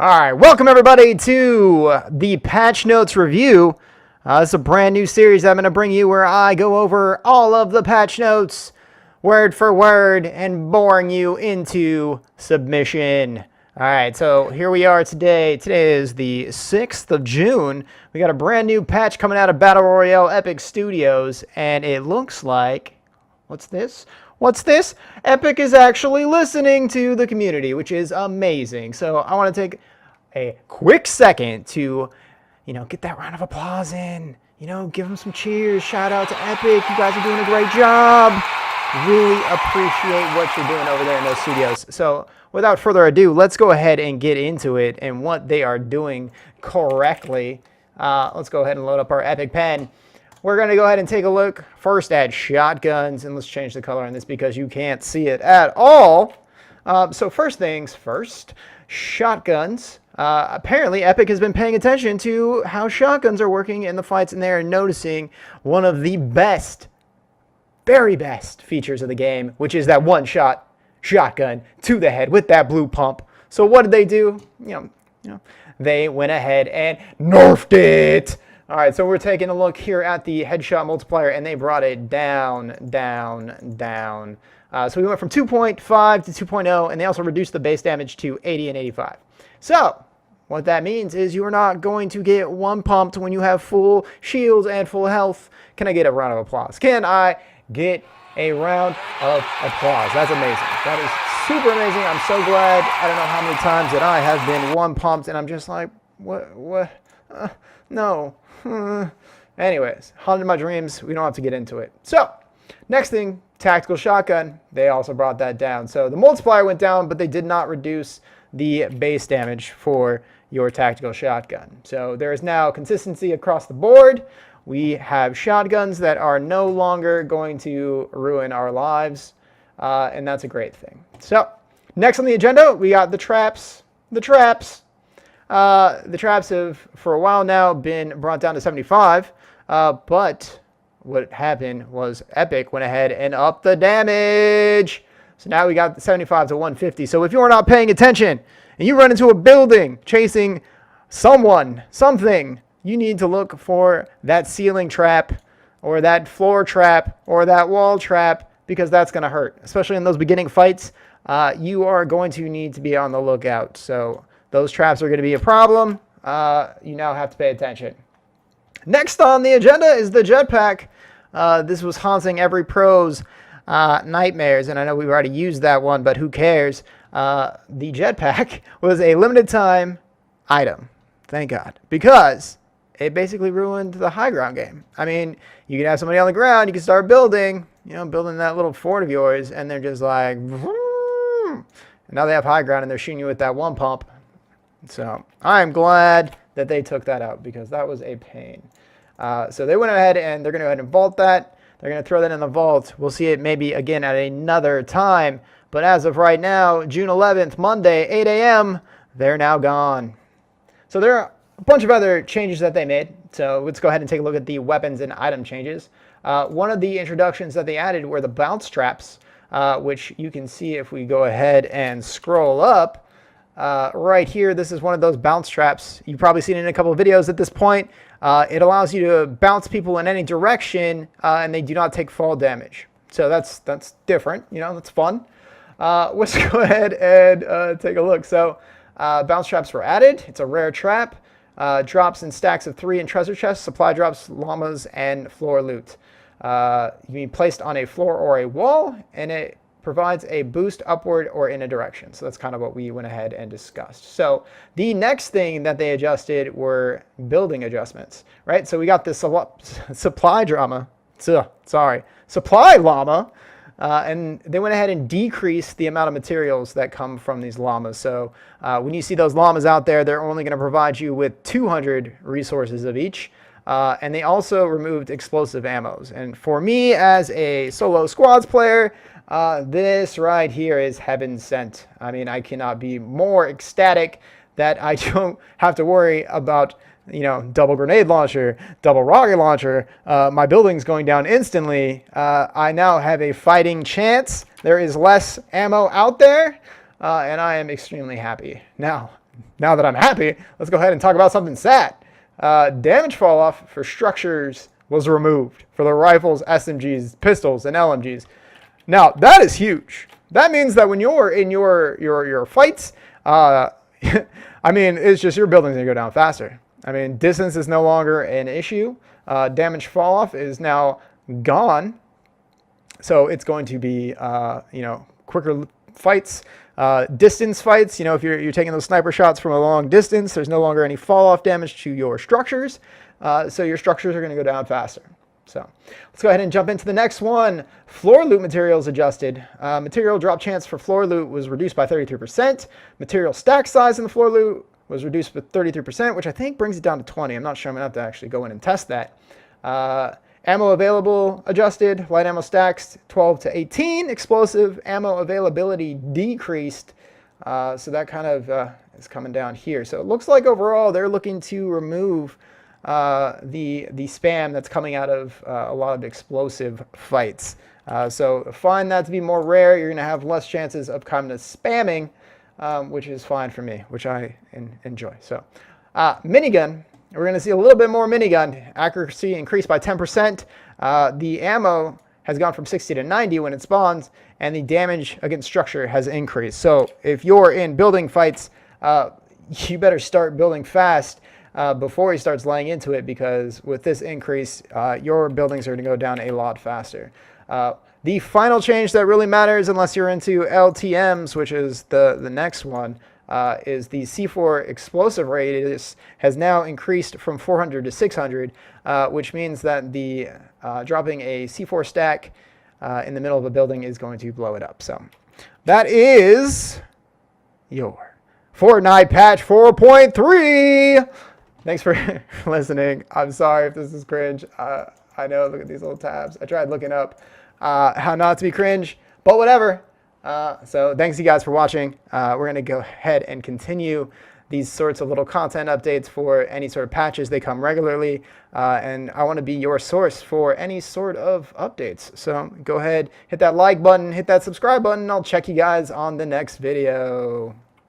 All right, welcome everybody to the Patch Notes review. This is a brand new series I'm going to bring you where I go over all of the patch notes word for word and boring you into submission. All right, so here we are today. Today is the 6th of June. We got a brand new patch coming out of Battle Royale Epic Studios, and it looks like, what's this? What's this? Epic is actually listening to the community, which is amazing. So I want to take a quick second to, get that round of applause in. Give them some cheers. Shout out to Epic. You guys are doing a great job. Really appreciate what you're doing over there in those studios. So without further ado, let's go ahead and get into it and what they are doing correctly. Let's go ahead and load up our Epic pen. We're going to go ahead and take a look first at shotguns, and let's change the color on this because you can't see it at all. So first things first, shotguns. Apparently, Epic has been paying attention to how shotguns are working in the fights, and they're noticing one of the best, very best features of the game, which is that one-shot shotgun to the head with that blue pump. So what did they do? They went ahead and nerfed it. All right, so we're taking a look here at the headshot multiplier, and they brought it down. So we went from 2.5 to 2.0, and they also reduced the base damage to 80 and 85. So what that means is you are not going to get one pumped when you have full shields and full health. Can I get a round of applause? Can I get a round of applause? That's amazing. That is super amazing. I'm so glad. I don't know how many times that I have been one pumped, and I'm just like, what? No. Anyways, haunted my dreams. We don't have to get into it. So, next thing, tactical shotgun. They also brought that down. So the multiplier went down, but they did not reduce the base damage for your tactical shotgun. So there is now consistency across the board. We have shotguns that are no longer going to ruin our lives, and that's a great thing. So, next on the agenda, we got the traps. The traps have, for a while now, been brought down to 75, but what happened was Epic went ahead and upped the damage. So now we got the 75 to 150. So if you're not paying attention and you run into a building chasing someone, something, you need to look for that ceiling trap or that floor trap or that wall trap, because that's going to hurt, especially in those beginning fights. You are going to need to be on the lookout. So those traps are going to be a problem. You now have to pay attention. Next on the agenda is the jetpack. This was haunting every pro's nightmares, and I know we've already used that one, but who cares? The jetpack was a limited time item. Thank God. Because it basically ruined the high ground game. I mean, you can have somebody on the ground, you can start building that little fort of yours, and they're just like, vroom. And now they have high ground, and they're shooting you with that one pump. So I'm glad that they took that out, because that was a pain. So they went ahead and they're going to go ahead and vault that. They're going to throw that in the vault. We'll see it maybe again at another time. But as of right now, June 11th, Monday, 8 a.m., they're now gone. So there are a bunch of other changes that they made. So let's go ahead and take a look at the weapons and item changes. One of the introductions that they added were the bounce traps, which you can see if we go ahead and scroll up. Right here, this is one of those bounce traps. You've probably seen it in a couple of videos at this point. It allows you to bounce people in any direction, and they do not take fall damage. So that's different. That's fun. Let's go ahead and take a look. So bounce traps were added. It's a rare trap. Drops in stacks of 3 in treasure chests, supply drops, llamas, and floor loot. You can be placed on a floor or a wall, and it provides a boost upward or in a direction. So that's kind of what we went ahead and discussed. So the next thing that they adjusted were building adjustments, right? So we got this supply llama, and they went ahead and decreased the amount of materials that come from these llamas. So when you see those llamas out there, they're only going to provide you with 200 resources of each. And they also removed explosive ammos. And for me, as a solo squads player, this right here is heaven sent. I mean, I cannot be more ecstatic that I don't have to worry about, double grenade launcher, double rocket launcher, my building's going down instantly. I now have a fighting chance. There is less ammo out there, and I am extremely happy. Now, now that I'm happy, let's go ahead and talk about something sad. Damage fall off for structures was removed for the rifles, SMGs, pistols, and LMGs. Now that is huge. That means that when you're in your fights, I mean, it's just your building's gonna go down faster. I mean, distance is no longer an issue. Damage fall off is now gone. So it's going to be, quicker fights, distance fights. If you're taking those sniper shots from a long distance, there's no longer any fall off damage to your structures. So your structures are going to go down faster. So let's go ahead and jump into the next one. Floor loot materials adjusted. Material drop chance for floor loot was reduced by 33%. Material stack size in the floor loot was reduced by 33%, which I think brings it down to 20. I'm not sure. I'm going to have to actually go in and test that. Ammo available adjusted. Light ammo stacks 12 to 18. Explosive ammo availability decreased. So that kind of is coming down here. So it looks like overall they're looking to remove the spam that's coming out of a lot of explosive fights. So find that to be more rare. You're going to have less chances of kind of spamming, which is fine for me, which I enjoy. So minigun. We're going to see a little bit more minigun. Accuracy increased by 10%. The ammo has gone from 60 to 90 when it spawns, and the damage against structure has increased. So if you're in building fights, you better start building fast before he starts laying into it, because with this increase, your buildings are going to go down a lot faster. The final change that really matters, unless you're into LTMs, which is the next one, is the C4 explosive radius has now increased from 400 to 600, which means that the dropping a C4 stack in the middle of a building is going to blow it up. So that is your Fortnite patch 4.3. Thanks for listening. I'm sorry if this is cringe. I know, look at these little tabs. I tried looking up how not to be cringe, but whatever. So thanks you guys for watching. We're going to go ahead and continue these sorts of little content updates for any sort of patches. They come regularly, and I want to be your source for any sort of updates. So go ahead, hit that like button, hit that subscribe button, and I'll check you guys on the next video.